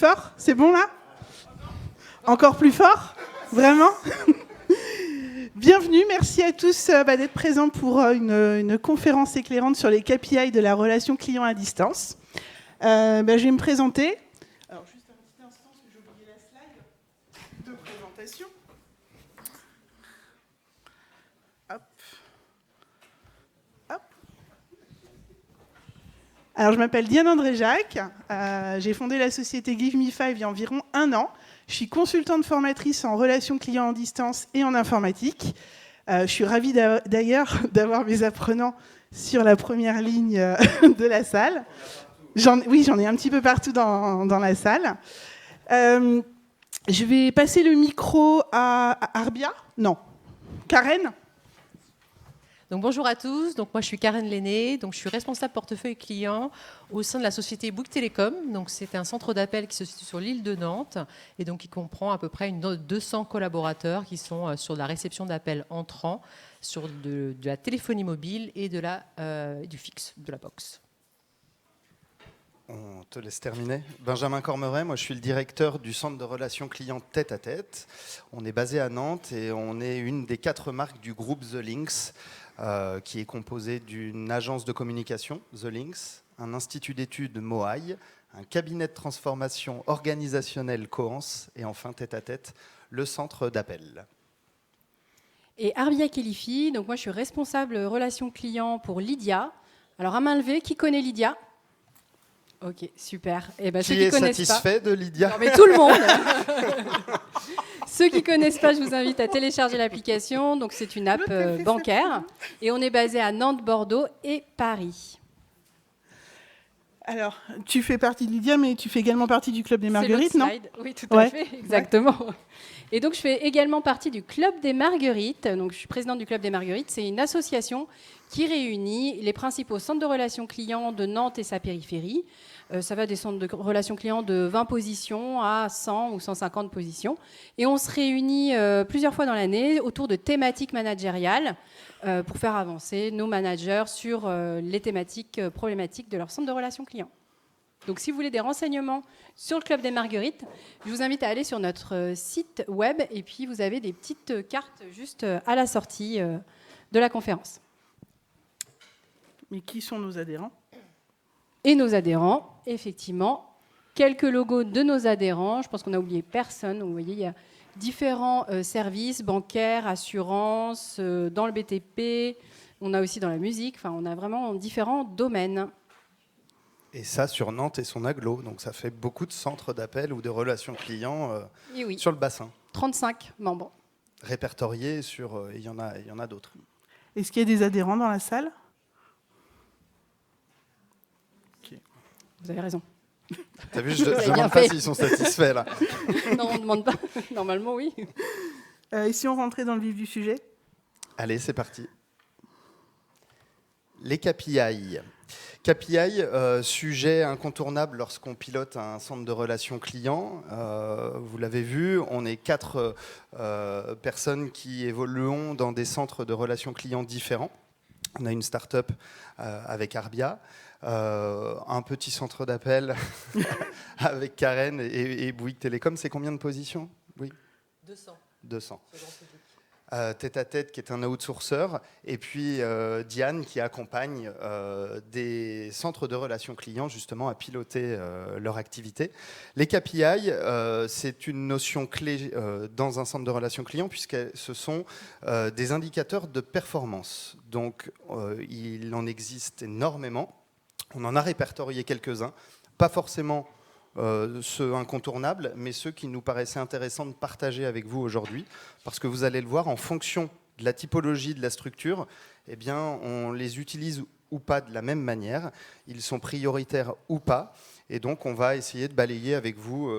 fort? C'est bon là? Encore plus fort? Vraiment? Bienvenue, merci à tous d'être présents pour une conférence éclairante sur les KPI de la relation client à distance. Je vais me présenter. Alors juste un petit instant, parce que j'ai oublié la slide de présentation. Hop. Hop. Alors je m'appelle Diane André-Jacques, j'ai fondé la société Give Me Five il y a environ 1 an. Je suis consultante formatrice en relations clients en distance et en informatique. Je suis ravie d'ailleurs d'avoir mes apprenants sur la première ligne de la salle. J'en ai un petit peu partout dans la salle. Je vais passer le micro à Arbia. Non, Karen. Donc, bonjour à tous, donc, moi je suis Karen Lenné, donc, je suis responsable portefeuille client au sein de la société Bouygues Télécom. Donc, c'est un centre d'appel qui se situe sur l'île de Nantes et donc, qui comprend à peu près 200 collaborateurs qui sont sur la réception d'appels entrants, sur de la téléphonie mobile et du fixe, de la box. On te laisse terminer. Benjamin Cormeret, moi je suis le directeur du centre de relations clients tête à tête. On est basé à Nantes et on est une des 4 marques du groupe The Links, qui est composé d'une agence de communication, The Links, un institut d'études Moaï, un cabinet de transformation organisationnelle Coance et enfin tête à tête, le centre d'appel. Et Arbia Kelifi, donc moi je suis responsable relations clients pour Lydia. Alors à main levée, qui connaît Lydia ? Ok, super. Et Qui est satisfait de Lydia ? Non, mais tout le monde. Ceux qui ne connaissent pas, je vous invite à télécharger l'application. Donc, c'est une app bancaire. Et on est basé à Nantes, Bordeaux et Paris. Alors, tu fais partie de Lydia, mais tu fais également partie du Club des Marguerites, non ? Oui, tout à fait, exactement. Ouais. Et donc, je fais également partie du Club des Marguerites. Donc, je suis présidente du Club des Marguerites. C'est une association qui réunit les principaux centres de relations clients de Nantes et sa périphérie. Ça va des centres de relations clients de 20 positions à 100 ou 150 positions. Et on se réunit plusieurs fois dans l'année autour de thématiques managériales pour faire avancer nos managers sur les thématiques problématiques de leur centre de relations clients. Donc, si vous voulez des renseignements sur le Club des Marguerites, je vous invite à aller sur notre site web et puis vous avez des petites cartes juste à la sortie de la conférence. Mais qui sont nos adhérents ? Et nos adhérents, effectivement, quelques logos de nos adhérents. Je pense qu'on n'a oublié personne. Vous voyez, il y a différents services bancaires, assurances, dans le BTP. On a aussi dans la musique. Enfin, on a vraiment différents domaines. Et ça sur Nantes et son agglo. Donc ça fait beaucoup de centres d'appel ou de relations clients oui. sur le bassin. 35 membres. Répertoriés sur... Il y en a d'autres. Est-ce qu'il y a des adhérents dans la salle ? Vous avez raison. T'as vu, je ne demande pas s'ils sont satisfaits, là. Non, on ne demande pas. Normalement, oui. Et si on rentrait dans le vif du sujet ? Allez, c'est parti. Les KPI. KPI, sujet incontournable lorsqu'on pilote un centre de relations clients. Vous l'avez vu, on est 4 personnes qui évoluons dans des centres de relations clients différents. On a une start-up avec Arbia. Un petit centre d'appel avec Karen et Bouygues Télécom. C'est combien de positions ? Oui. 200. Tête à tête qui est un outsourcer et puis Diane qui accompagne des centres de relations clients justement à piloter leur activité. Les KPI, c'est une notion clé dans un centre de relations clients puisque ce sont des indicateurs de performance. Donc il en existe énormément. On en a répertorié quelques-uns, pas forcément ceux incontournables, mais ceux qui nous paraissaient intéressants de partager avec vous aujourd'hui, parce que vous allez le voir, en fonction de la typologie de la structure, eh bien, on les utilise ou pas de la même manière, ils sont prioritaires ou pas, et donc on va essayer de balayer avec vous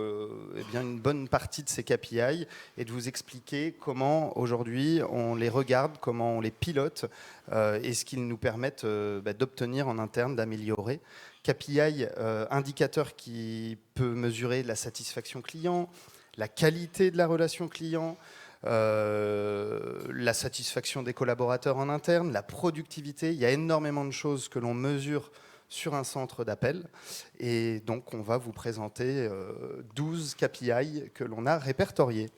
eh bien, une bonne partie de ces KPI et de vous expliquer comment aujourd'hui on les regarde, comment on les pilote et ce qu'ils nous permettent d'obtenir en interne, d'améliorer. KPI, indicateur qui peut mesurer la satisfaction client, la qualité de la relation client, la satisfaction des collaborateurs en interne, la productivité. Il y a énormément de choses que l'on mesure sur un centre d'appel. Et donc, on va vous présenter 12 KPI que l'on a répertoriés.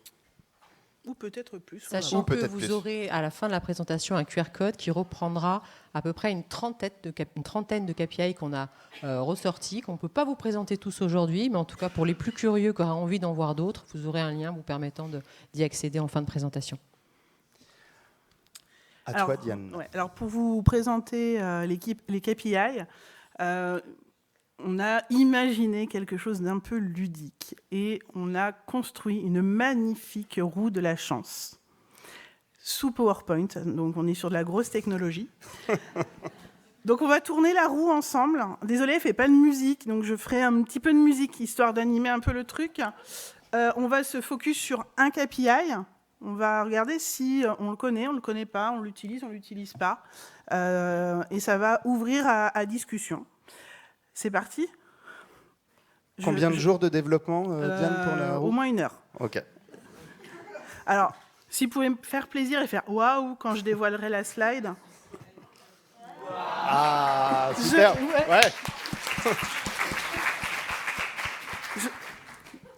Ou peut-être plus. Sachant que peut-être vous plus. aurez à la fin de la présentation un QR code qui reprendra à peu près une trentaine de KPI qu'on a ressortis, qu'on ne peut pas vous présenter tous aujourd'hui, mais en tout cas pour les plus curieux qui auraient envie d'en voir d'autres, vous aurez un lien vous permettant d'y accéder en fin de présentation. À toi, Diane. Ouais, alors pour vous présenter les KPI, on a imaginé quelque chose d'un peu ludique et on a construit une magnifique roue de la chance sous PowerPoint. Donc on est sur de la grosse technologie. Donc on va tourner la roue ensemble. Désolée, elle ne fait pas de musique, donc je ferai un petit peu de musique histoire d'animer un peu le truc. On va se focus sur un KPI. On va regarder si on le connaît, on ne le connaît pas, on l'utilise pas. Et ça va ouvrir à discussion. C'est parti. Combien de jours de développement, Diane, pour la roue ? Au moins 1 heure. Ok. Alors, si vous pouvez me faire plaisir et faire waouh quand je dévoilerai la slide. Ah, super. Ouais.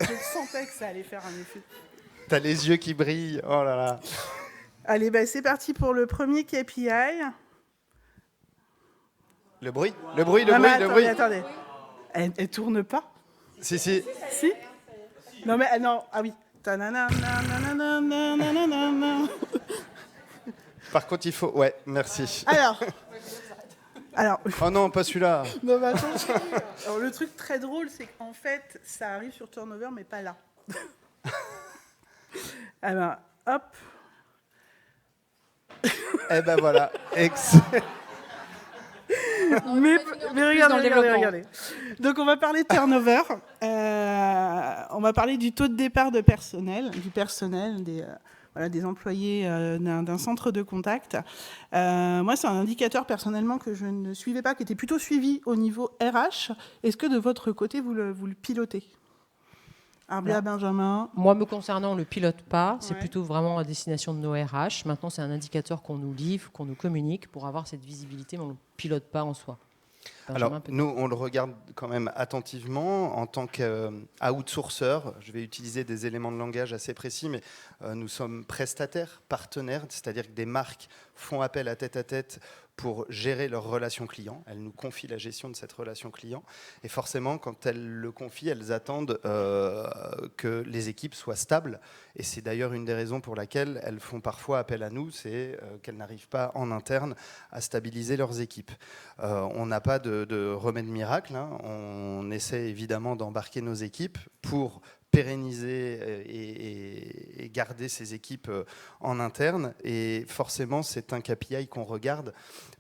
Je sentais que ça allait faire un effet. T'as les yeux qui brillent. Oh là là. Allez, c'est parti pour le premier KPI. Le bruit. Attendez. Elle tourne pas ? Si. Si ? Non, mais non. Ah oui. Par contre, il faut... Ouais, merci. Alors. Oh non, pas celui-là. Non, mais attends. Alors, le truc très drôle, c'est qu'en fait, ça arrive sur Turnover, mais pas là. Alors, hop. Eh ben voilà. Excellent. Mais regardez. Donc, on va parler de turnover. On va parler du taux de départ de personnel, du personnel, des employés d'un centre de contact. Moi, c'est un indicateur personnellement que je ne suivais pas, qui était plutôt suivi au niveau RH. Est-ce que de votre côté, vous le pilotez ? Arbia, Benjamin. Moi, me concernant, on ne le pilote pas. C'est Ouais. plutôt vraiment à destination de nos RH. Maintenant, c'est un indicateur qu'on nous livre, qu'on nous communique pour avoir cette visibilité, mais on ne le pilote pas en soi. Benjamin, Alors, nous, on le regarde quand même attentivement en tant qu'outsourceur. Je vais utiliser des éléments de langage assez précis, mais nous sommes prestataires, partenaires, c'est-à-dire que des marques font appel à tête pour gérer leurs relations clients. Elles nous confient la gestion de cette relation client. Et forcément, quand elles le confient, elles attendent que les équipes soient stables. Et c'est d'ailleurs une des raisons pour laquelle elles font parfois appel à nous, c'est qu'elles n'arrivent pas en interne à stabiliser leurs équipes. On n'a pas de remède miracle. Hein. On essaie évidemment d'embarquer nos équipes pour pérenniser et garder ces équipes en interne. Et forcément, c'est un KPI qu'on regarde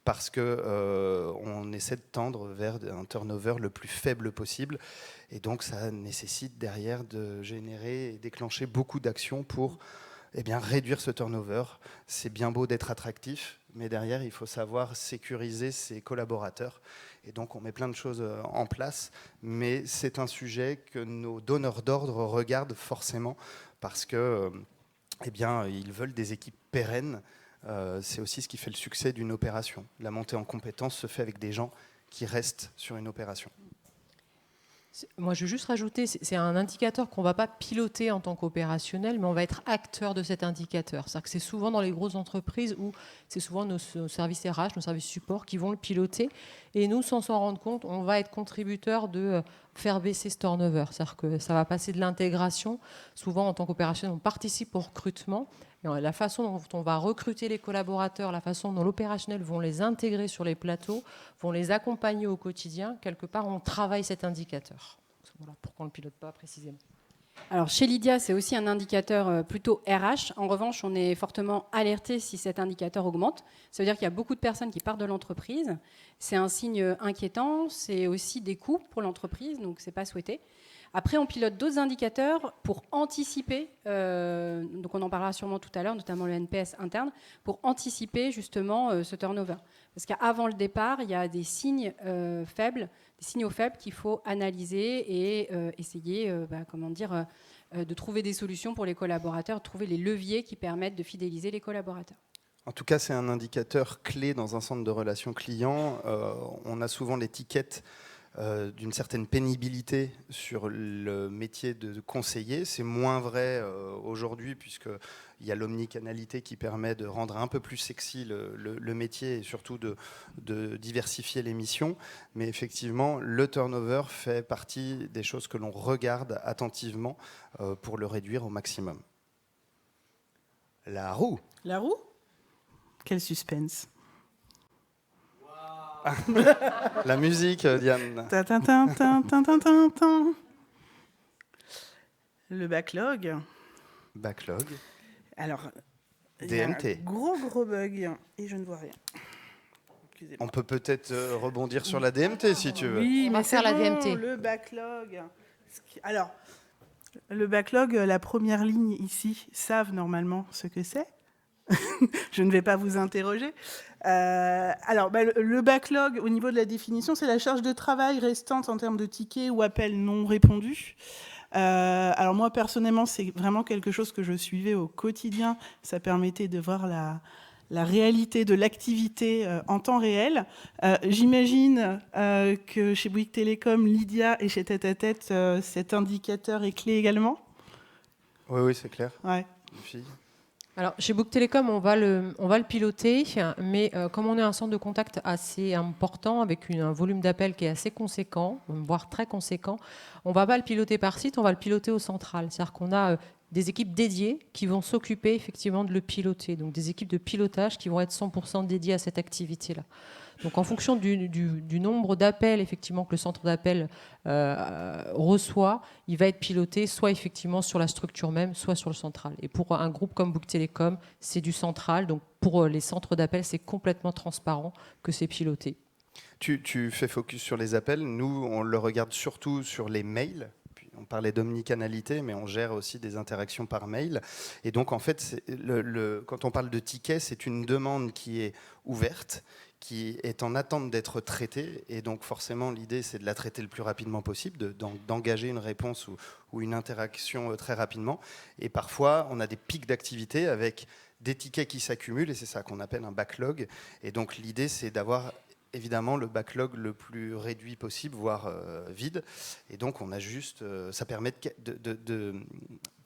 parce qu'on essaie de tendre vers un turnover le plus faible possible. Et donc, ça nécessite derrière de générer et déclencher beaucoup d'actions pour réduire ce turnover. C'est bien beau d'être attractif, mais derrière, il faut savoir sécuriser ses collaborateurs. Et donc, on met plein de choses en place, mais c'est un sujet que nos donneurs d'ordre regardent forcément parce que, ils veulent des équipes pérennes. C'est aussi ce qui fait le succès d'une opération. La montée en compétences se fait avec des gens qui restent sur une opération. Moi, je veux juste rajouter, c'est un indicateur qu'on ne va pas piloter en tant qu'opérationnel, mais on va être acteur de cet indicateur. C'est-à-dire que c'est souvent dans les grosses entreprises où c'est souvent nos services RH, nos services support qui vont le piloter. Et nous, sans s'en rendre compte, on va être contributeur de faire baisser ce turnover. C'est-à-dire que ça va passer de l'intégration. Souvent, en tant qu'opérationnel, on participe au recrutement. Et la façon dont on va recruter les collaborateurs, la façon dont l'opérationnel vont les intégrer sur les plateaux, vont les accompagner au quotidien, quelque part, on travaille cet indicateur. Voilà pourquoi on ne le pilote pas précisément. Alors, chez Lydia, c'est aussi un indicateur plutôt RH. En revanche, on est fortement alerté si cet indicateur augmente. Ça veut dire qu'il y a beaucoup de personnes qui partent de l'entreprise. C'est un signe inquiétant. C'est aussi des coûts pour l'entreprise, donc ce n'est pas souhaité. Après, on pilote d'autres indicateurs pour anticiper, donc on en parlera sûrement tout à l'heure, notamment le NPS interne, pour anticiper justement ce turnover. Parce qu'avant le départ, il y a des signes faibles, des signaux faibles qu'il faut analyser et essayer de trouver des solutions pour les collaborateurs, trouver les leviers qui permettent de fidéliser les collaborateurs. En tout cas, c'est un indicateur clé dans un centre de relations clients. On a souvent l'étiquette d'une certaine pénibilité sur le métier de conseiller. C'est moins vrai aujourd'hui, puisqu'il y a l'omnicanalité qui permet de rendre un peu plus sexy le métier et surtout de diversifier les missions. Mais effectivement, le turnover fait partie des choses que l'on regarde attentivement pour le réduire au maximum. La roue. La roue ? Quel suspense. La musique, Diane. Ta, ta, ta, ta, ta, ta, ta, ta. Le backlog. Backlog. Alors, il y a DMT. un gros bug et je ne vois rien. Excusez-moi. On peut peut-être rebondir sur la DMT si tu veux. Oui, On va mais faire c'est la bon, DMT. Le backlog. Alors, le backlog, la première ligne ici, savent normalement ce que c'est. Je ne vais pas vous interroger. Alors, le backlog, au niveau de la définition, c'est la charge de travail restante en termes de tickets ou appels non répondus. Alors moi, personnellement, c'est vraiment quelque chose que je suivais au quotidien. Ça permettait de voir la réalité de l'activité en temps réel. J'imagine que chez Bouygues Télécom, Lydia, et chez Tête à Tête, cet indicateur est clé également. Oui, c'est clair. Ouais. Une fille. Alors, chez Bouygues Télécom, on va le piloter, mais comme on est un centre de contact assez important, avec un volume d'appels qui est assez conséquent, voire très conséquent, on ne va pas le piloter par site, on va le piloter au central. C'est-à-dire qu'on a des équipes dédiées qui vont s'occuper effectivement de le piloter, donc des équipes de pilotage qui vont être 100% dédiées à cette activité-là. Donc en fonction du nombre d'appels effectivement que le centre d'appel reçoit, il va être piloté soit effectivement sur la structure même, soit sur le central. Et pour un groupe comme Bouygues Télécom, c'est du central. Donc pour les centres d'appel, c'est complètement transparent que c'est piloté. Tu fais focus sur les appels. Nous, on le regarde surtout sur les mails. On parlait d'omnicanalité, mais on gère aussi des interactions par mail. Et donc, en fait, quand on parle de tickets, c'est une demande qui est ouverte, qui est en attente d'être traitée. Et donc, forcément, l'idée, c'est de la traiter le plus rapidement possible, d'engager une réponse ou une interaction très rapidement. Et parfois, on a des pics d'activité avec des tickets qui s'accumulent, et c'est ça qu'on appelle un backlog. Et donc, l'idée, c'est d'avoir évidemment le backlog le plus réduit possible, voire vide. Et donc, on a juste, ça permet de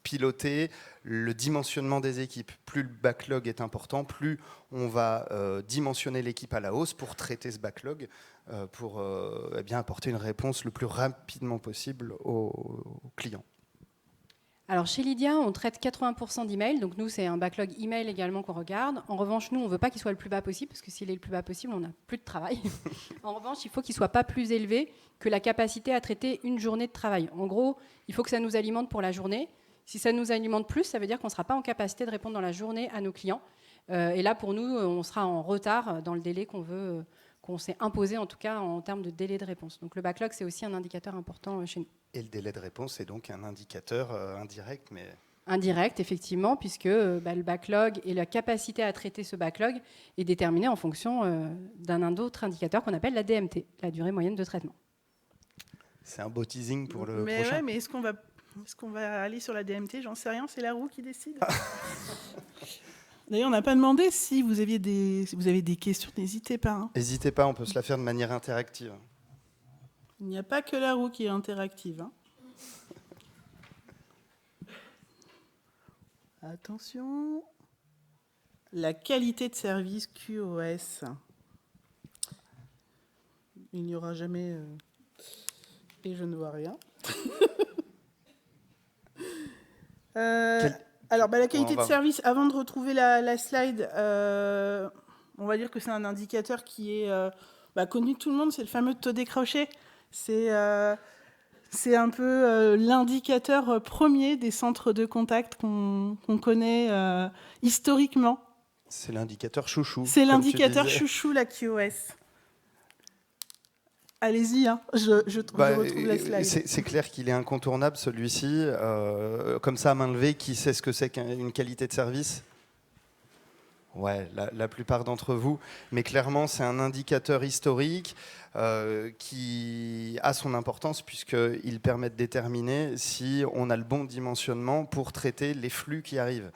piloter le dimensionnement des équipes. Plus le backlog est important, plus on va dimensionner l'équipe à la hausse pour traiter ce backlog, pour bien apporter une réponse le plus rapidement possible aux clients. Alors chez Lydia, on traite 80% d'emails, donc nous c'est un backlog email également qu'on regarde. En revanche, nous on ne veut pas qu'il soit le plus bas possible, parce que s'il est le plus bas possible, on n'a plus de travail. En revanche, il faut qu'il ne soit pas plus élevé que la capacité à traiter une journée de travail. En gros, il faut que ça nous alimente pour la journée. Si ça nous alimente plus, ça veut dire qu'on ne sera pas en capacité de répondre dans la journée à nos clients. Et là, pour nous, on sera en retard dans le délai qu'on s'est imposé, en tout cas en termes de délai de réponse. Donc le backlog, c'est aussi un indicateur important chez nous. Et le délai de réponse est donc un indicateur indirect, mais... Indirect, effectivement, puisque le backlog et la capacité à traiter ce backlog est déterminée en fonction d'un autre indicateur qu'on appelle la DMT, la durée moyenne de traitement. C'est un beau teasing pour le mais prochain. Ouais, mais est-ce qu'on va aller sur la DMT ? J'en sais rien, c'est la roue qui décide. D'ailleurs, on n'a pas demandé si vous avez des questions, n'hésitez pas. Hein. N'hésitez pas, on peut se la faire de manière interactive. Il n'y a pas que la roue qui est interactive. Hein. Attention. La qualité de service QoS. Il n'y aura jamais... Et je ne vois rien. Alors, la qualité de service, avant de retrouver la slide, on va dire que c'est un indicateur qui est connu de tout le monde, c'est le fameux taux décroché. C'est un peu l'indicateur premier des centres de contact qu'on connaît historiquement. C'est l'indicateur chouchou. C'est l'indicateur chouchou, la QoS. Allez-y, hein, je retrouve la slide. C'est clair qu'il est incontournable, celui-ci. Comme ça, à main levée, qui sait ce que c'est qu'une qualité de service ? Ouais, la plupart d'entre vous. Mais clairement, c'est un indicateur historique qui a son importance puisqu'il permet de déterminer si on a le bon dimensionnement pour traiter les flux qui arrivent.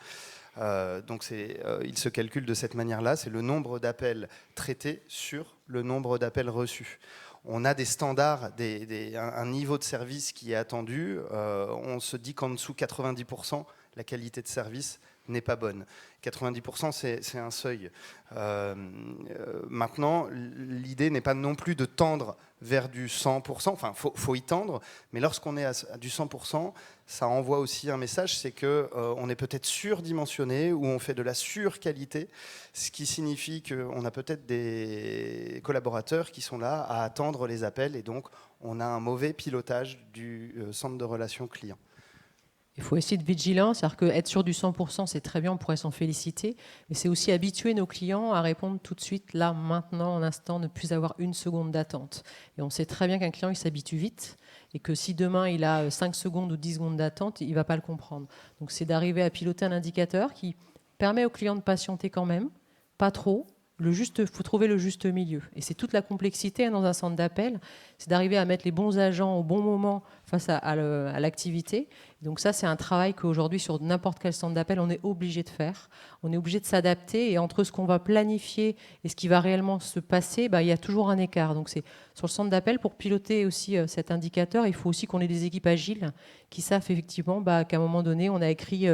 Donc il se calcule de cette manière-là, c'est le nombre d'appels traités sur le nombre d'appels reçus. On a des standards, un niveau de service qui est attendu. On se dit qu'en dessous 90%, la qualité de service n'est pas bonne. 90%, c'est un seuil. Maintenant, l'idée n'est pas non plus de tendre vers du 100%. Enfin, faut y tendre, mais lorsqu'on est à du 100%, ça envoie aussi un message, c'est qu'on est peut-être surdimensionné ou on fait de la surqualité, ce qui signifie qu'on a peut-être des collaborateurs qui sont là à attendre les appels et donc on a un mauvais pilotage du centre de relations clients. Il faut essayer de vigilant, c'est-à-dire qu'être sûr du 100%, c'est très bien, on pourrait s'en féliciter, mais c'est aussi habituer nos clients à répondre tout de suite, là, maintenant, en instant, ne plus avoir une seconde d'attente. Et on sait très bien qu'un client, il s'habitue vite, et que si demain, il a 5 secondes ou 10 secondes d'attente, il ne va pas le comprendre. Donc c'est d'arriver à piloter un indicateur qui permet au client de patienter quand même, pas trop. Il faut trouver le juste milieu. Et c'est toute la complexité dans un centre d'appel, c'est d'arriver à mettre les bons agents au bon moment face à l'activité. Donc ça, c'est un travail qu'aujourd'hui, sur n'importe quel centre d'appel, on est obligé de faire. On est obligé de s'adapter. Et entre ce qu'on va planifier et ce qui va réellement se passer, il y a toujours un écart. Donc c'est sur le centre d'appel, pour piloter aussi cet indicateur, il faut aussi qu'on ait des équipes agiles qui savent effectivement qu'à un moment donné, on a écrit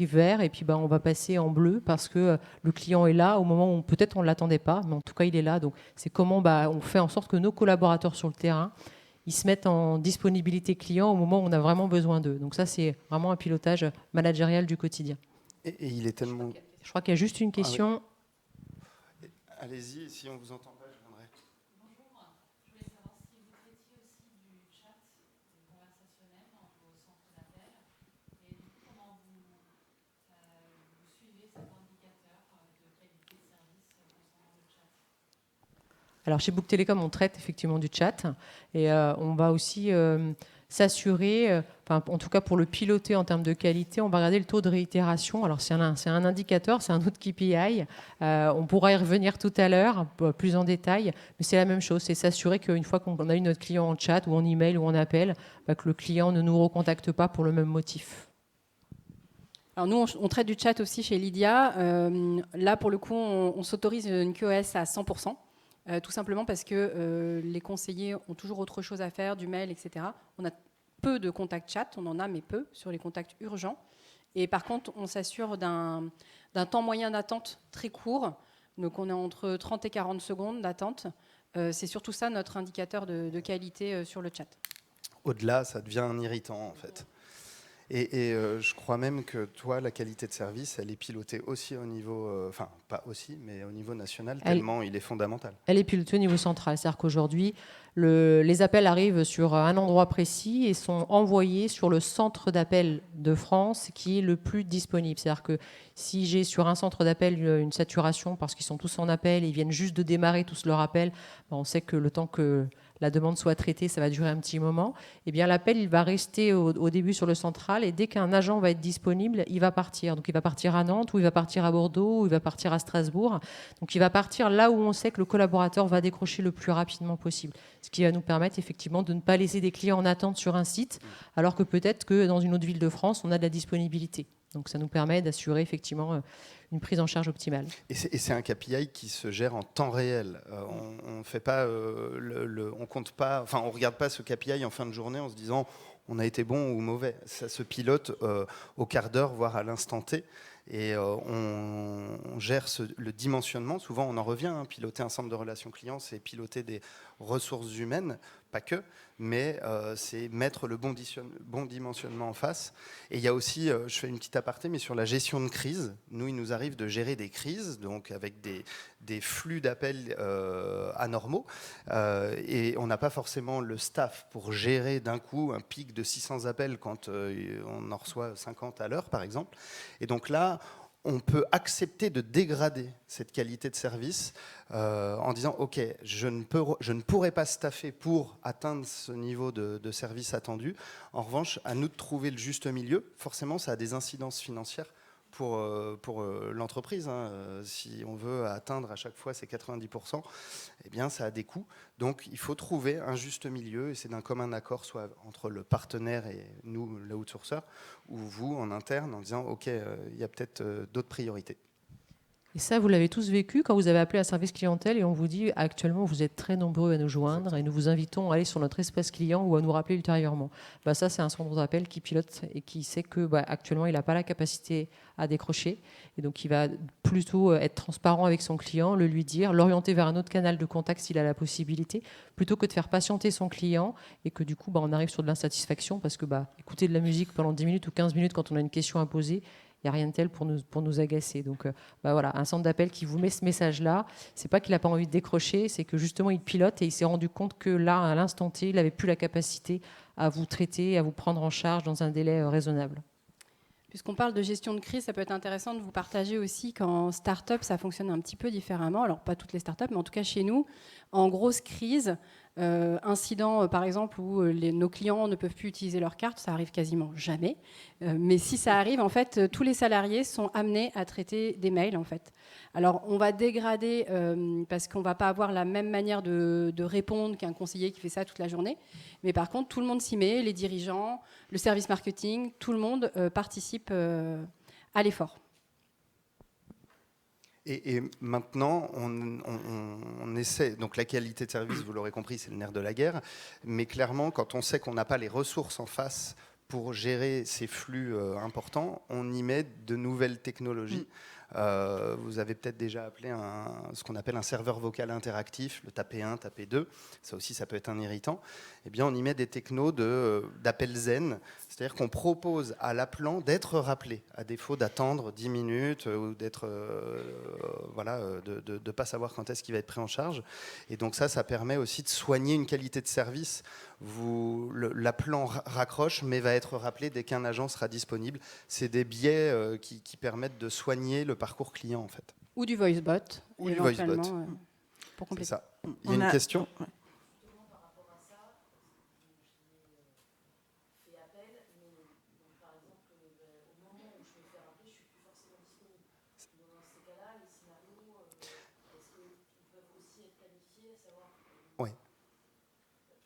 vert et puis on va passer en bleu parce que le client est là au moment où peut-être on ne l'attendait pas, mais en tout cas, il est là. Donc c'est comment on fait en sorte que nos collaborateurs sur le terrain, ils se mettent en disponibilité client au moment où on a vraiment besoin d'eux. Donc ça, c'est vraiment un pilotage managérial du quotidien. Et il est tellement... Je crois qu'il y a juste une question. Ah oui. Allez-y, si on vous entend pas, je viendrai. Bonjour, je voulais savoir si vous traitiez aussi du chat conversationnel dans vos centres d'appel et du coup, comment vous suivez cet indicateur de qualité de service concernant le chat. Alors chez Bouygues Telecom, on traite effectivement du chat et on va aussi s'assurer, en tout cas pour le piloter en termes de qualité, on va regarder le taux de réitération. Alors c'est un indicateur, c'est un autre KPI. On pourra y revenir tout à l'heure, plus en détail, mais c'est la même chose, c'est s'assurer qu'une fois qu'on a eu notre client en chat ou en email ou en appel, que le client ne nous recontacte pas pour le même motif. Alors nous, on traite du chat aussi chez Lydia. Là, pour le coup, on s'autorise une QoS à 100%. Tout simplement parce que les conseillers ont toujours autre chose à faire, du mail, etc. On a peu de contacts chat, on en a mais peu sur les contacts urgents. Et par contre, on s'assure d'un temps moyen d'attente très court. Donc on est entre 30 et 40 secondes d'attente. C'est surtout ça notre indicateur de qualité sur le chat. Au-delà, ça devient un irritant en fait. Et je crois même que toi, la qualité de service, elle est pilotée aussi au niveau, enfin pas aussi, mais au niveau national, tellement il est fondamental. Elle est pilotée au niveau central, c'est-à-dire qu'aujourd'hui, les appels arrivent sur un endroit précis et sont envoyés sur le centre d'appel de France qui est le plus disponible. C'est-à-dire que si j'ai sur un centre d'appel une saturation parce qu'ils sont tous en appel, ils viennent juste de démarrer tous leur appel, on sait que le temps que la demande soit traitée, ça va durer un petit moment, eh bien l'appel il va rester au début sur le central et dès qu'un agent va être disponible, il va partir. Donc il va partir à Nantes ou il va partir à Bordeaux ou il va partir à Strasbourg. Donc il va partir là où on sait que le collaborateur va décrocher le plus rapidement possible. Ce qui va nous permettre effectivement de ne pas laisser des clients en attente sur un site, alors que peut-être que dans une autre ville de France, on a de la disponibilité. Donc ça nous permet d'assurer effectivement une prise en charge optimale. Et c'est un KPI qui se gère en temps réel. On fait pas, on compte pas, enfin on regarde pas ce KPI en fin de journée en se disant on a été bon ou mauvais. Ça se pilote au quart d'heure, voire à l'instant T. Et on gère le dimensionnement. Souvent, on en revient. Piloter un centre de relations clients, c'est piloter des ressources humaines, pas que, mais c'est mettre le bon dimensionnement en face. Et il y a aussi, je fais une petite aparté, mais sur la gestion de crise. Nous, il nous arrive de gérer des crises, donc avec des flux d'appels anormaux. Et on n'a pas forcément le staff pour gérer d'un coup un pic de 600 appels quand on en reçoit 50 à l'heure, par exemple. Et donc là, on peut accepter de dégrader cette qualité de service en disant « Ok, je ne pourrai pas staffer pour atteindre ce niveau de service attendu. En revanche, à nous de trouver le juste milieu. Forcément, ça a des incidences financières pour l'entreprise. Si on veut atteindre à chaque fois ces 90%, eh bien, ça a des coûts. Donc, il faut trouver un juste milieu, et c'est d'un commun accord, soit entre le partenaire et nous, l'outsourceur, ou vous, en interne, en disant, OK, il y a peut-être d'autres priorités. Et ça, vous l'avez tous vécu quand vous avez appelé un service clientèle et on vous dit actuellement vous êtes très nombreux à nous joindre et nous vous invitons à aller sur notre espace client ou à nous rappeler ultérieurement. Ça, c'est un centre d'appel qui pilote et qui sait que actuellement il n'a pas la capacité à décrocher et donc il va plutôt être transparent avec son client, le lui dire, l'orienter vers un autre canal de contact s'il a la possibilité, plutôt que de faire patienter son client et que du coup on arrive sur de l'insatisfaction parce que écouter de la musique pendant 10 minutes ou 15 minutes quand on a une question à poser, il n'y a rien de tel pour nous agacer. Donc voilà, un centre d'appel qui vous met ce message-là, c'est pas qu'il n'a pas envie de décrocher, c'est que justement il pilote et il s'est rendu compte que là, à l'instant T, il n'avait plus la capacité à vous traiter, à vous prendre en charge dans un délai raisonnable. Puisqu'on parle de gestion de crise, ça peut être intéressant de vous partager aussi qu'en start-up, ça fonctionne un petit peu différemment. Alors, pas toutes les start-up, mais en tout cas chez nous, en grosse crise, incident par exemple où nos clients ne peuvent plus utiliser leur carte, ça arrive quasiment jamais. Mais si ça arrive, en fait, tous les salariés sont amenés à traiter des mails, en fait. Alors, on va dégrader parce qu'on ne va pas avoir la même manière de répondre qu'un conseiller qui fait ça toute la journée. Mais par contre, tout le monde s'y met, les dirigeants, le service marketing, tout le monde participe à l'effort. Et maintenant, on essaie, donc la qualité de service, vous l'aurez compris, c'est le nerf de la guerre, mais clairement, quand on sait qu'on n'a pas les ressources en face pour gérer ces flux importants, on y met de nouvelles technologies. Vous avez peut-être déjà appelé ce qu'on appelle un serveur vocal interactif, le taper 1, taper 2, ça aussi ça peut être un irritant. Eh bien on y met des technos d'appel zen, c'est-à-dire qu'on propose à l'appelant d'être rappelé, à défaut d'attendre 10 minutes ou d'être de ne pas savoir quand est-ce qu'il va être pris en charge. Et donc ça permet aussi de soigner une qualité de service. L'appelant raccroche, mais va être rappelé dès qu'un agent sera disponible. C'est des biais qui permettent de soigner le parcours client, en fait. Ou du voice bot. Ou du voice bot. Pour compléter. C'est ça. Il y a une question ?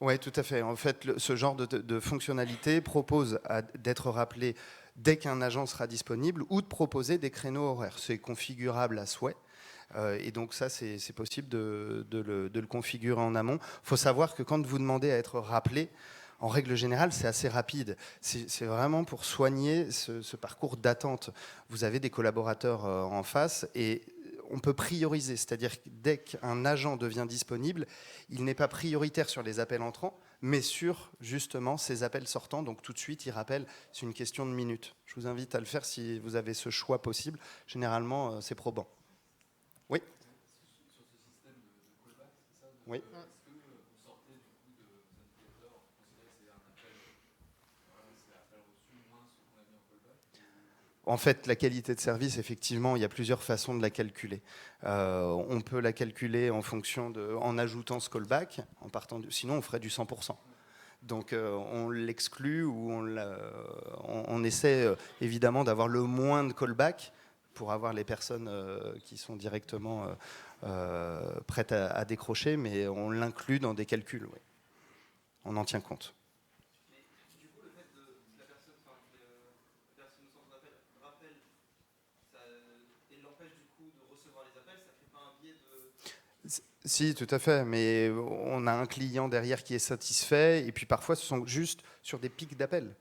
Oui, tout à fait. En fait, ce genre de fonctionnalité propose d'être rappelé dès qu'un agent sera disponible ou de proposer des créneaux horaires. C'est configurable à souhait. Et donc ça, c'est possible de le configurer en amont. Il faut savoir que quand vous demandez à être rappelé, en règle générale, c'est assez rapide. C'est vraiment pour soigner ce parcours d'attente. Vous avez des collaborateurs en face et on peut prioriser, c'est-à-dire que dès qu'un agent devient disponible, il n'est pas prioritaire sur les appels entrants, mais sur justement ces appels sortants. Donc tout de suite, il rappelle, c'est une question de minutes. Je vous invite à le faire si vous avez ce choix possible. Généralement, c'est probant. Oui. Sur ce système de callback, c'est ça? Oui. Est-ce que vous sortez du coup de vos indicateurs, vous considérez que c'est un appel, c'est appel reçu moins ce qu'on a mis en callback? En fait, la qualité de service, effectivement, il y a plusieurs façons de la calculer. On peut la calculer en fonction en ajoutant ce callback, sinon on ferait du 100%. Donc on l'exclut ou on essaie évidemment d'avoir le moins de callback pour avoir les personnes qui sont directement prêtes à décrocher, mais on l'inclut dans des calculs. Oui. On en tient compte. Du coup, le fait que la personne au centre d'appel rappelle et l'empêche du coup de recevoir les appels, ça ne crée pas un biais de... Si, tout à fait, mais on a un client derrière qui est satisfait, et puis parfois ce sont juste sur des pics d'appels.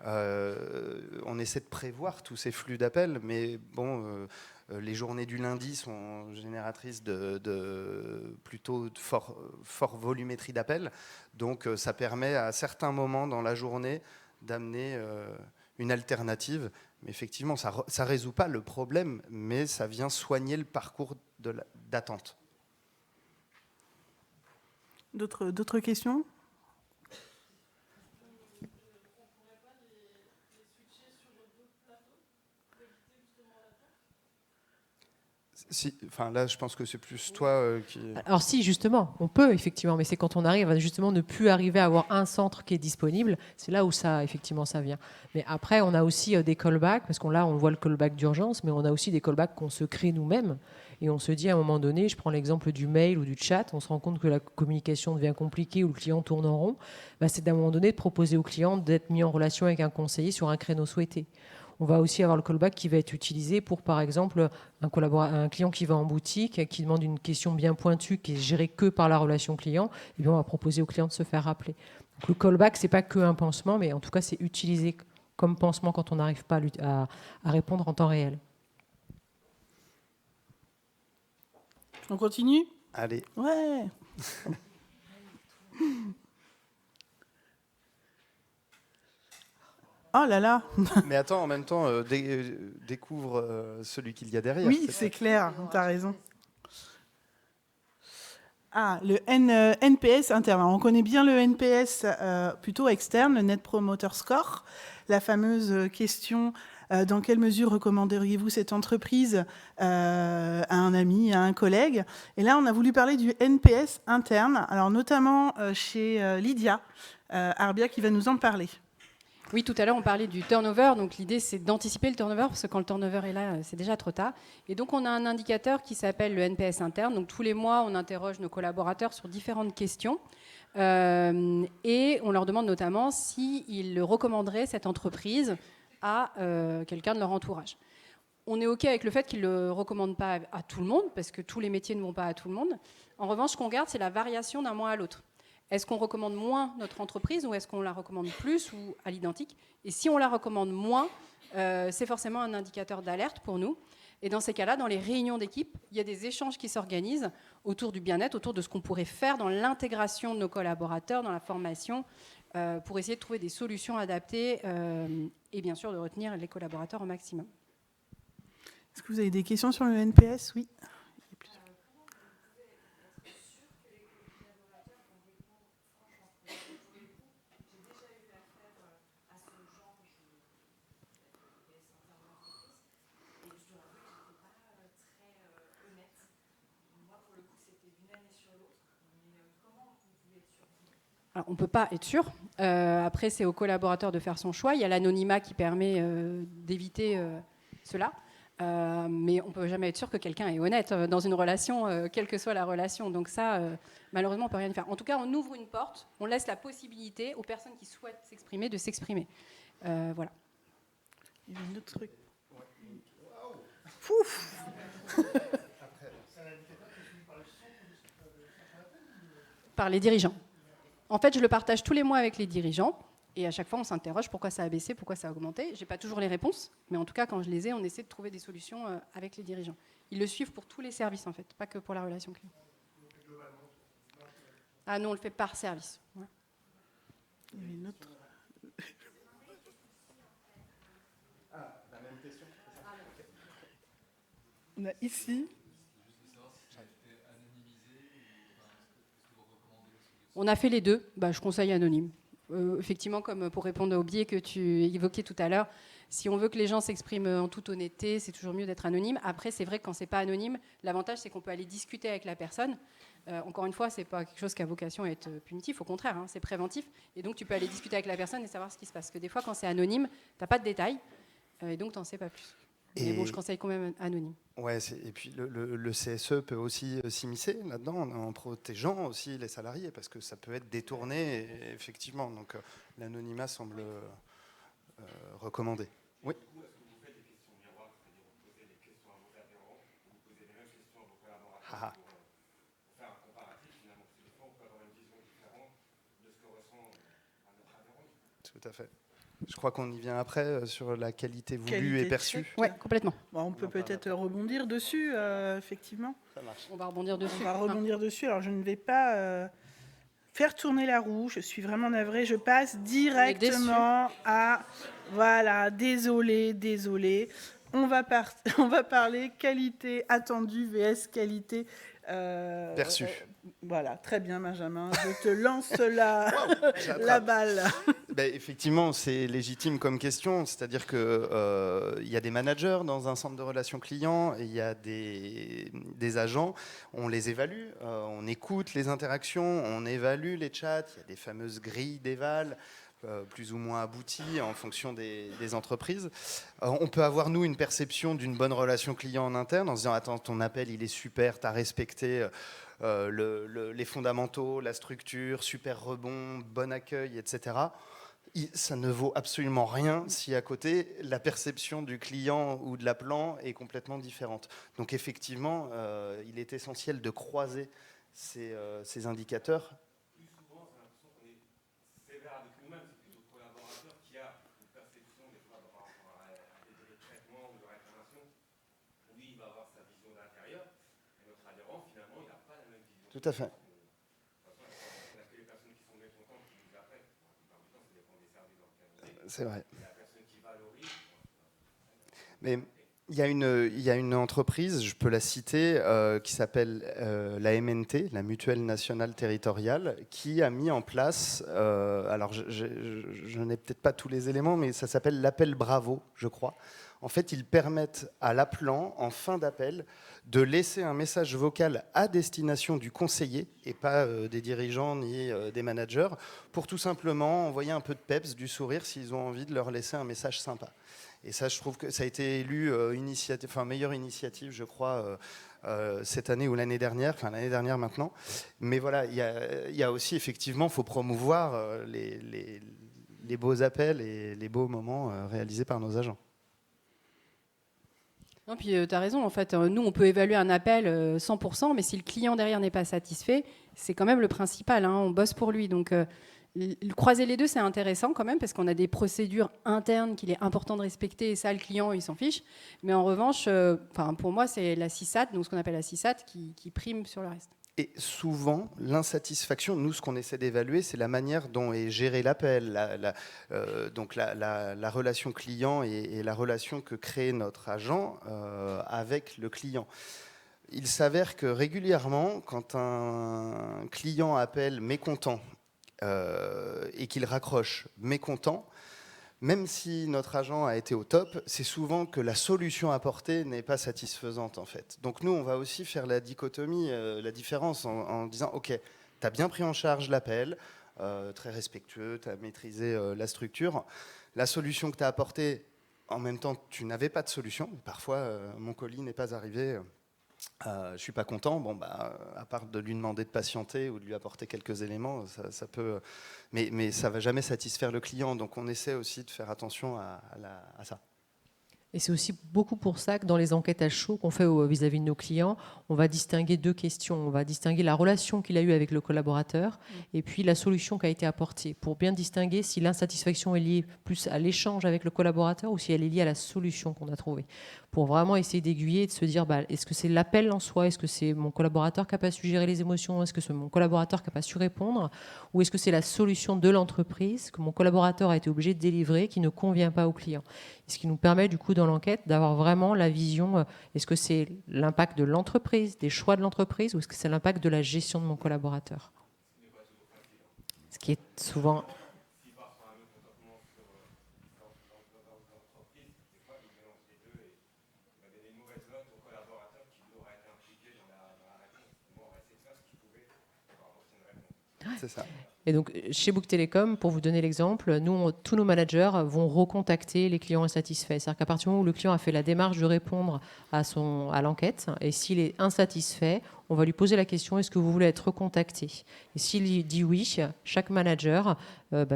On essaie de prévoir tous ces flux d'appels, mais bon, les journées du lundi sont génératrices plutôt de fort volumétrie d'appels, donc ça permet à certains moments dans la journée d'amener une alternative. Mais effectivement, ça ne résout pas le problème, mais ça vient soigner le parcours d'attente. D'autres questions ? Enfin, là, je pense que c'est plus toi qui... Alors si, justement, on peut, effectivement, mais c'est quand on arrive à justement ne plus arriver à avoir un centre qui est disponible, c'est là où ça, effectivement, ça vient. Mais après, on a aussi des callbacks, parce qu'on là, on voit le callback d'urgence, mais on a aussi des callbacks qu'on se crée nous-mêmes, et on se dit à un moment donné, je prends l'exemple du mail ou du chat, on se rend compte que la communication devient compliquée, ou le client tourne en rond, c'est d'un moment donné de proposer au client d'être mis en relation avec un conseiller sur un créneau souhaité. On va aussi avoir le callback qui va être utilisé pour, par exemple, un client qui va en boutique, qui demande une question bien pointue, qui est gérée que par la relation client, et bien on va proposer au client de se faire rappeler. Donc, le callback, ce n'est pas qu'un pansement, mais en tout cas, c'est utilisé comme pansement quand on n'arrive pas à répondre en temps réel. On continue ? Allez. Ouais. Oh là là. Mais attends, en même temps, découvre celui qu'il y a derrière. Oui, c'est clair, tu as raison. Ah, le NPS interne. On connaît bien le NPS plutôt externe, le Net Promoter Score, la fameuse question dans quelle mesure recommanderiez-vous cette entreprise à un ami, à un collègue. Et là, on a voulu parler du NPS interne, alors notamment chez Lydia Arbia qui va nous en parler. Oui, tout à l'heure, on parlait du turnover. Donc, l'idée, c'est d'anticiper le turnover, parce que quand le turnover est là, c'est déjà trop tard. Et donc, on a un indicateur qui s'appelle le NPS interne. Donc, tous les mois, on interroge nos collaborateurs sur différentes questions. Et on leur demande notamment s'ils recommanderaient cette entreprise à quelqu'un de leur entourage. On est OK avec le fait qu'ils ne le recommandent pas à tout le monde, parce que tous les métiers ne vont pas à tout le monde. En revanche, ce qu'on regarde, c'est la variation d'un mois à l'autre. Est-ce qu'on recommande moins notre entreprise ou est-ce qu'on la recommande plus ou à l'identique ? Et si on la recommande moins, c'est forcément un indicateur d'alerte pour nous. Et dans ces cas-là, dans les réunions d'équipe, il y a des échanges qui s'organisent autour du bien-être, autour de ce qu'on pourrait faire dans l'intégration de nos collaborateurs, dans la formation, pour essayer de trouver des solutions adaptées et bien sûr de retenir les collaborateurs au maximum. Est-ce que vous avez des questions sur le NPS ? Oui. Alors, on ne peut pas être sûr. Après, c'est au collaborateur de faire son choix. Il y a l'anonymat qui permet d'éviter cela. Mais on ne peut jamais être sûr que quelqu'un est honnête dans une relation, quelle que soit la relation. Donc ça, malheureusement, on ne peut rien y faire. En tout cas, on ouvre une porte, on laisse la possibilité aux personnes qui souhaitent s'exprimer de s'exprimer. Voilà. Il y a un autre truc. Pouf. Par les dirigeants. En fait, je le partage tous les mois avec les dirigeants. Et à chaque fois, on s'interroge pourquoi ça a baissé, pourquoi ça a augmenté. Je n'ai pas toujours les réponses, mais en tout cas, quand je les ai, on essaie de trouver des solutions avec les dirigeants. Ils le suivent pour tous les services, en fait, pas que pour la relation client. Ah non, on le fait par service. Ouais. Il y avait une autre. Ah, la même question. On a ici. On a fait les deux. Je conseille anonyme. Effectivement, comme pour répondre au biais que tu évoquais tout à l'heure, si on veut que les gens s'expriment en toute honnêteté, c'est toujours mieux d'être anonyme. Après, c'est vrai que quand c'est pas anonyme, l'avantage, c'est qu'on peut aller discuter avec la personne. Encore une fois, c'est pas quelque chose qui a vocation à être punitif. Au contraire, c'est préventif. Et donc, tu peux aller discuter avec la personne et savoir ce qui se passe. Parce que des fois, quand c'est anonyme, t'as pas de détails. Et donc, t'en sais pas plus. Mais bon, je conseille quand même anonyme. Ouais, et puis le CSE peut aussi s'immiscer là-dedans en protégeant aussi les salariés parce que ça peut être détourné, effectivement. Donc l'anonymat semble recommandé. Oui. Est-ce que vous faites des questions miroirs, c'est-à-dire vous posez des questions à vos adhérents, vous posez les mêmes questions à vos collaborateurs pour faire un comparatif finalement? Parce que des fois, on peut avoir une vision différente de ce que ressent notre adhérent. Tout à fait. Je crois qu'on y vient après sur la qualité voulue et perçue. Oui, complètement. On peut peut-être rebondir dessus, effectivement. Ça marche. On va rebondir dessus. On va rebondir dessus. Alors, je ne vais pas faire tourner la roue. Je suis vraiment navrée. Je passe directement à... Voilà, désolé. On va parler qualité attendue vs qualité... perçue. Voilà, très bien, Benjamin. Je te lance la balle. Effectivement, c'est légitime comme question. C'est-à-dire qu'il y a des managers dans un centre de relations clients, il y a des agents, on les évalue, on écoute les interactions, on évalue les chats, il y a des fameuses grilles d'éval, plus ou moins abouties en fonction des entreprises. On peut avoir, nous, une perception d'une bonne relation client en interne en se disant « Attends, ton appel, il est super, tu as respecté les fondamentaux, la structure, super rebond, bon accueil, etc. » Ça ne vaut absolument rien si à côté, la perception du client ou de l'appelant est complètement différente. Donc effectivement, il est essentiel de croiser ces indicateurs. Plus souvent, j'ai l'impression qu'on est sévère avec nous-mêmes, c'est plutôt le collaborateur qui a une perception des fois par rapport à des délais de traitement ou de réclamation. Lui, il va avoir sa vision d'intérieur, et notre adhérent, finalement, il n'a pas la même vision. Tout à fait. C'est vrai. Mais il y a une entreprise, je peux la citer, qui s'appelle la MNT, la Mutuelle Nationale Territoriale, qui a mis en place, alors je n'ai peut-être pas tous les éléments, mais ça s'appelle l'appel Bravo, je crois. En fait, ils permettent à l'appelant, en fin d'appel, de laisser un message vocal à destination du conseiller et pas des dirigeants ni des managers pour tout simplement envoyer un peu de peps, du sourire s'ils ont envie de leur laisser un message sympa. Et ça, je trouve que ça a été élu meilleure initiative, je crois, cette année ou l'année dernière, enfin l'année dernière maintenant. Mais voilà, il y a aussi effectivement, il faut promouvoir les beaux appels et les beaux moments réalisés par nos agents. Non, puis tu as raison, en fait, nous on peut évaluer un appel 100%, mais si le client derrière n'est pas satisfait, c'est quand même le principal, hein, on bosse pour lui. Donc croiser les deux, c'est intéressant quand même, parce qu'on a des procédures internes qu'il est important de respecter, et ça, le client, il s'en fiche. Mais en revanche, pour moi, c'est la CSAT, donc ce qu'on appelle la CSAT, qui prime sur le reste. Et souvent, l'insatisfaction, nous, ce qu'on essaie d'évaluer, c'est la manière dont est géré l'appel, la relation client et la relation que crée notre agent avec le client. Il s'avère que régulièrement, quand un client appelle mécontent et qu'il raccroche mécontent, même si notre agent a été au top, c'est souvent que la solution apportée n'est pas satisfaisante en fait. Donc nous, on va aussi faire la dichotomie, la différence en disant « Ok, tu as bien pris en charge l'appel, très respectueux, tu as maîtrisé la structure. La solution que tu as apportée, en même temps, tu n'avais pas de solution. Parfois, mon colis n'est pas arrivé. Je ne suis pas content, à part de lui demander de patienter ou de lui apporter quelques éléments, ça peut, mais ça ne va jamais satisfaire le client, donc on essaie aussi de faire attention à ça. Et c'est aussi beaucoup pour ça que dans les enquêtes à chaud qu'on fait vis-à-vis de nos clients, on va distinguer deux questions. On va distinguer la relation qu'il a eue avec le collaborateur et puis la solution qui a été apportée, pour bien distinguer si l'insatisfaction est liée plus à l'échange avec le collaborateur ou si elle est liée à la solution qu'on a trouvée. Pour vraiment essayer d'aiguiller et de se dire, est-ce que c'est l'appel en soi, est-ce que c'est mon collaborateur qui n'a pas su gérer les émotions, est-ce que c'est mon collaborateur qui n'a pas su répondre, ou est-ce que c'est la solution de l'entreprise que mon collaborateur a été obligé de délivrer qui ne convient pas au client. Et ce qui nous permet du coup dans l'enquête d'avoir vraiment la vision, est-ce que c'est l'impact de l'entreprise, des choix de l'entreprise, ou est-ce que c'est l'impact de la gestion de mon collaborateur. Ce qui est souvent... C'est ça. Et donc, chez Bouygues Télécom, pour vous donner l'exemple, nous, tous nos managers vont recontacter les clients insatisfaits. C'est-à-dire qu'à partir du moment où le client a fait la démarche de répondre à l'enquête, et s'il est insatisfait, on va lui poser la question, est-ce que vous voulez être recontacté? Et s'il dit oui, chaque manager,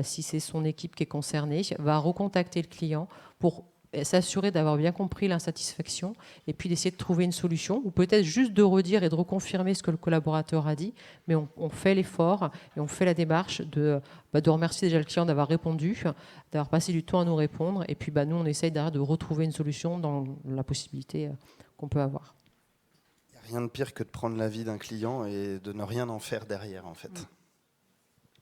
si c'est son équipe qui est concernée, va recontacter le client pour s'assurer d'avoir bien compris l'insatisfaction et puis d'essayer de trouver une solution, ou peut-être juste de redire et de reconfirmer ce que le collaborateur a dit, mais on fait l'effort et on fait la démarche de remercier déjà le client d'avoir répondu, d'avoir passé du temps à nous répondre, et puis nous on essaye derrière de retrouver une solution dans la possibilité qu'on peut avoir. Il n'y a rien de pire que de prendre l'avis d'un client et de ne rien en faire derrière en fait.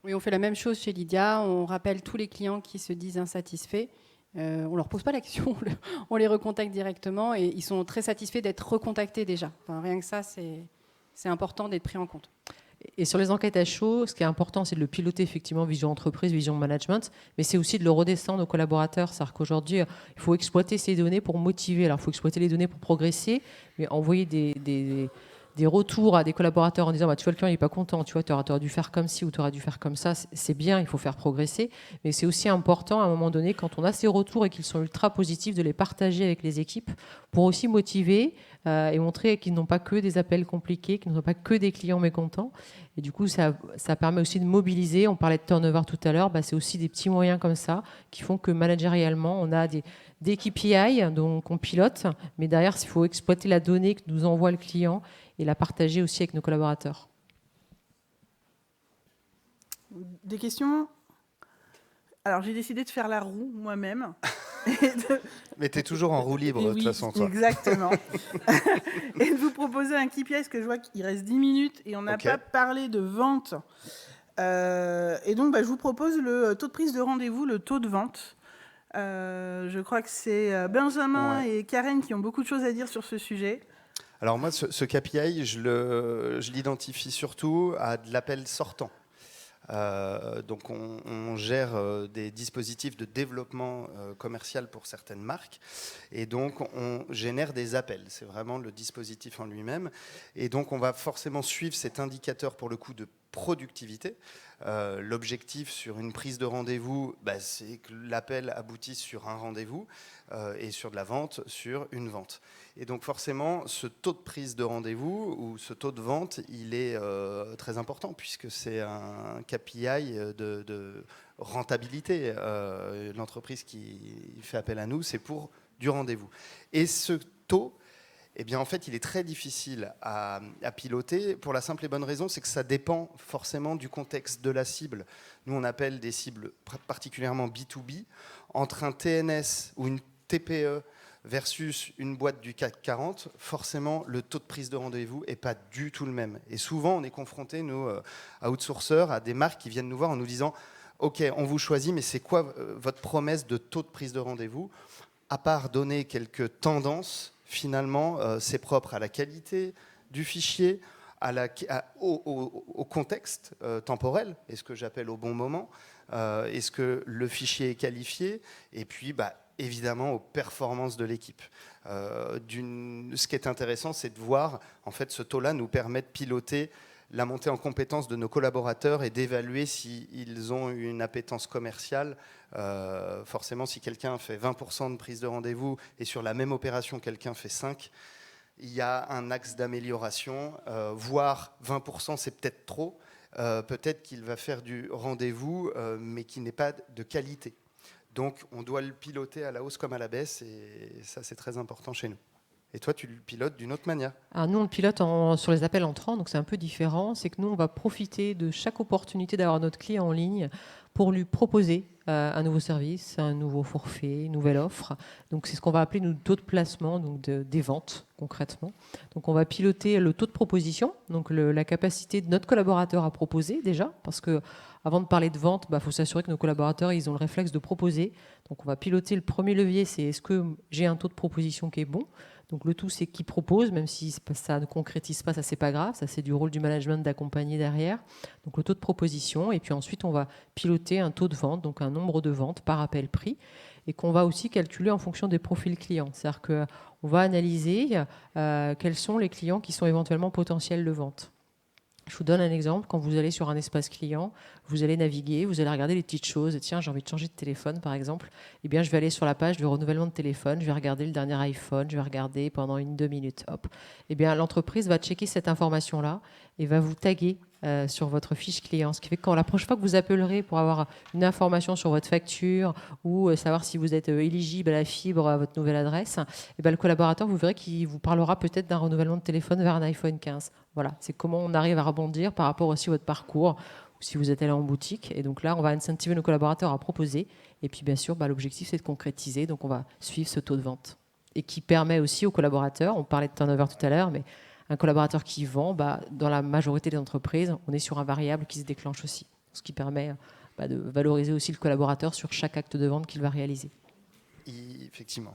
Oui, on fait la même chose chez Lydia, on rappelle tous les clients qui se disent insatisfaits. On ne leur pose pas la question, on les recontacte directement et ils sont très satisfaits d'être recontactés déjà. Rien que ça, c'est important d'être pris en compte. Et sur les enquêtes à chaud, ce qui est important, c'est de le piloter effectivement, vision entreprise, vision management, mais c'est aussi de le redescendre aux collaborateurs. C'est-à-dire qu'aujourd'hui, il faut exploiter ces données pour motiver. Alors, il faut exploiter les données pour progresser, mais envoyer des retours à des collaborateurs en disant bah, tu vois, le client il n'est pas content, tu vois, tu aurais dû faire comme ci ou tu aurais dû faire comme ça, c'est bien, il faut faire progresser, mais c'est aussi important à un moment donné, quand on a ces retours et qu'ils sont ultra positifs, de les partager avec les équipes pour aussi motiver et montrer qu'ils n'ont pas que des appels compliqués, qu'ils n'ont pas que des clients mécontents. Et du coup, ça permet aussi de mobiliser. On parlait de turnover tout à l'heure, bah, c'est aussi des petits moyens comme ça qui font que managérialement, on a des KPI donc on pilote, mais derrière, il faut exploiter la donnée que nous envoie le client et la partager aussi avec nos collaborateurs. Des questions ? Alors, j'ai décidé de faire la roue moi-même. Mais tu es toujours en roue libre, de toute façon, toi. Exactement. Et de vous proposer un KPI, parce que je vois qu'il reste 10 minutes et on n'a pas parlé de vente. Et donc, je vous propose le taux de prise de rendez-vous, le taux de vente. Je crois que c'est Benjamin et Karen qui ont beaucoup de choses à dire sur ce sujet. Alors moi, ce KPI, je l'identifie surtout à de l'appel sortant. Donc on gère des dispositifs de développement commercial pour certaines marques et donc on génère des appels. C'est vraiment le dispositif en lui-même. Et donc on va forcément suivre cet indicateur pour le coup de productivité. L'objectif sur une prise de rendez-vous, c'est que l'appel aboutisse sur un rendez-vous et sur de la vente, sur une vente. Et donc forcément, ce taux de prise de rendez-vous ou ce taux de vente, il est très important puisque c'est un KPI de rentabilité. L'entreprise qui fait appel à nous, c'est pour du rendez-vous. Et ce taux, eh bien, en fait, il est très difficile à piloter pour la simple et bonne raison, c'est que ça dépend forcément du contexte de la cible. Nous, on appelle des cibles particulièrement B2B. Entre un TNS ou une TPE versus une boîte du CAC 40, forcément, le taux de prise de rendez-vous n'est pas du tout le même. Et souvent, on est confronté, nous, outsourceurs, à des marques qui viennent nous voir en nous disant « Ok, on vous choisit, mais c'est quoi votre promesse de taux de prise de rendez-vous ?» À part donner quelques tendances, finalement, c'est propre à la qualité du fichier, au contexte temporel, est-ce que j'appelle au bon moment, est-ce que le fichier est qualifié, et puis évidemment aux performances de l'équipe. Ce qui est intéressant, c'est de voir, en fait, ce taux-là nous permet de piloter la montée en compétence de nos collaborateurs et d'évaluer s'ils ont une appétence commerciale. Forcément, si quelqu'un fait 20% de prise de rendez-vous et sur la même opération, quelqu'un fait 5%, il y a un axe d'amélioration, voire 20%, c'est peut-être trop. Peut-être qu'il va faire du rendez-vous, mais qui n'est pas de qualité. Donc, on doit le piloter à la hausse comme à la baisse, et ça, c'est très important chez nous. Et toi, tu le pilotes d'une autre manière? Alors nous, on le pilote sur les appels entrants, donc c'est un peu différent. C'est que nous, on va profiter de chaque opportunité d'avoir notre client en ligne pour lui proposer un nouveau service, un nouveau forfait, une nouvelle offre. Donc c'est ce qu'on va appeler nous taux de placement, donc des ventes concrètement. Donc on va piloter le taux de proposition, donc la capacité de notre collaborateur à proposer déjà, parce que avant de parler de vente, faut s'assurer que nos collaborateurs ils ont le réflexe de proposer. Donc on va piloter le premier levier, c'est est-ce que j'ai un taux de proposition qui est bon. Donc le tout, c'est qui propose, même si ça ne concrétise pas, ça c'est pas grave, ça c'est du rôle du management d'accompagner derrière. Donc le taux de proposition, et puis ensuite on va piloter un taux de vente, donc un nombre de ventes par appel prix, et qu'on va aussi calculer en fonction des profils clients. C'est-à-dire qu'on va analyser quels sont les clients qui sont éventuellement potentiels de vente. Je vous donne un exemple. Quand vous allez sur un espace client, vous allez naviguer, vous allez regarder les petites choses. Tiens, j'ai envie de changer de téléphone, par exemple. Eh bien, je vais aller sur la page de renouvellement de téléphone. Je vais regarder le dernier iPhone. Je vais regarder pendant 1-2 minutes. Hop. Eh bien, l'entreprise va checker cette information-là et va vous taguer sur votre fiche client. Ce qui fait que la prochaine fois que vous appellerez pour avoir une information sur votre facture ou savoir si vous êtes éligible à la fibre à votre nouvelle adresse, eh bien, le collaborateur, vous verrez qu'il vous parlera peut-être d'un renouvellement de téléphone vers un iPhone 15. Voilà, c'est comment on arrive à rebondir par rapport aussi à votre parcours ou si vous êtes allé en boutique. Et donc là, on va incentiver nos collaborateurs à proposer. Et puis, bien sûr, l'objectif, c'est de concrétiser. Donc, on va suivre ce taux de vente. Et qui permet aussi aux collaborateurs, on parlait de turnover tout à l'heure, mais un collaborateur qui vend, dans la majorité des entreprises, on est sur un variable qui se déclenche aussi. Ce qui permet de valoriser aussi le collaborateur sur chaque acte de vente qu'il va réaliser. Effectivement.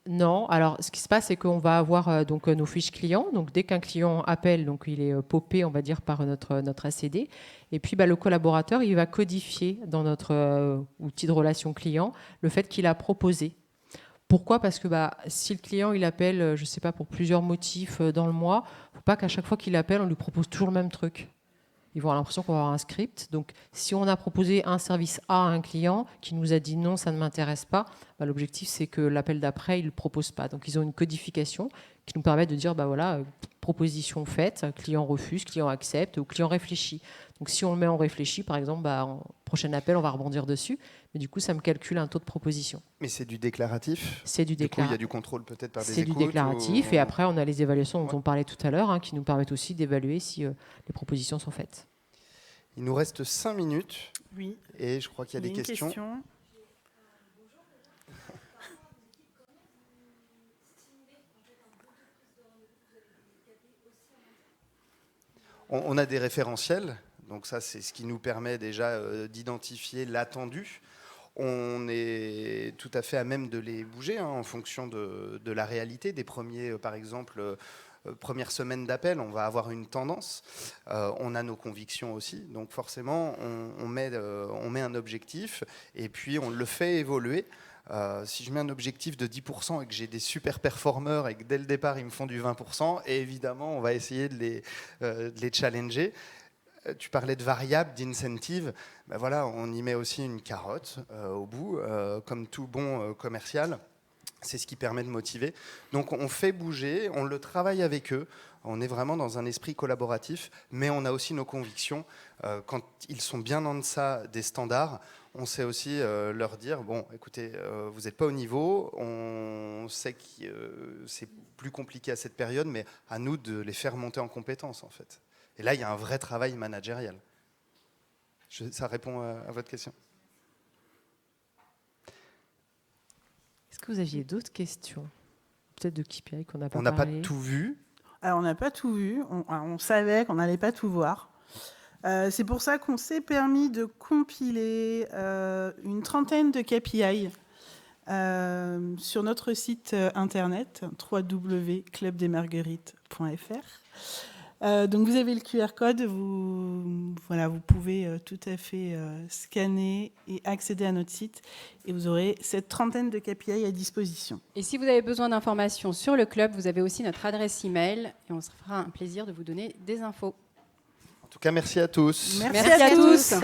Non. Alors, ce qui se passe, c'est qu'on va avoir donc nos fiches clients. Donc, dès qu'un client appelle, donc il est popé, on va dire, par notre ACD. Et puis, le collaborateur, il va codifier dans notre outil de relation client le fait qu'il a proposé. Pourquoi ? Parce que si le client il appelle, je ne sais pas, pour plusieurs motifs dans le mois, il ne faut pas qu'à chaque fois qu'il appelle, on lui propose toujours le même truc. Ils vont avoir l'impression qu'on va avoir un script. Donc, si on a proposé un service A à un client qui nous a dit non, ça ne m'intéresse pas, l'objectif, c'est que l'appel d'après, il ne le propose pas. Donc, ils ont une codification qui nous permet de dire, proposition faite, client refuse, client accepte ou client réfléchit. Donc, si on le met en réfléchi, par exemple, en prochain appel, on va rebondir dessus. Mais du coup, ça me calcule un taux de proposition. Mais c'est du déclaratif ? C'est du déclaratif. Du coup, il y a du contrôle peut-être par des écoutes. C'est du déclaratif. Ou... Et après, on a les évaluations dont on parlait tout à l'heure, qui nous permettent aussi d'évaluer si les propositions sont faites. Il nous reste 5 minutes. Oui. Et je crois qu'il y a des questions. On a des référentiels. Donc ça, c'est ce qui nous permet déjà d'identifier l'attendu. On est tout à fait à même de les bouger en fonction de la réalité. Des premiers, par exemple, premières semaines d'appel, on va avoir une tendance. On a nos convictions aussi. Donc forcément, on met un objectif et puis on le fait évoluer. Si je mets un objectif de 10% et que j'ai des super performeurs et que dès le départ, ils me font du 20%, et évidemment, on va essayer de les challenger. Tu parlais de variables, d'incentives. Voilà, on y met aussi une carotte au bout, comme tout bon commercial. C'est ce qui permet de motiver. Donc on fait bouger, on le travaille avec eux. On est vraiment dans un esprit collaboratif, mais on a aussi nos convictions. Quand ils sont bien en deçà des standards, on sait aussi leur dire, bon, écoutez, vous n'êtes pas au niveau, on sait que c'est plus compliqué à cette période, mais à nous de les faire monter en compétences, en fait. Et là, il y a un vrai travail managérial. Ça répond à votre question ? Est-ce que vous aviez d'autres questions ? Peut-être de KPI qu'on n'a pas parlé. On n'a pas tout vu. Alors, on n'a pas tout vu. On savait qu'on n'allait pas tout voir. C'est pour ça qu'on s'est permis de compiler une trentaine de KPI sur notre site internet www.clubdesmarguerites.fr. Donc vous avez le QR code, vous pouvez tout à fait scanner et accéder à notre site et vous aurez cette trentaine de KPI à disposition. Et si vous avez besoin d'informations sur le club, vous avez aussi notre adresse email et on se fera un plaisir de vous donner des infos. En tout cas, merci à tous. Merci à tous.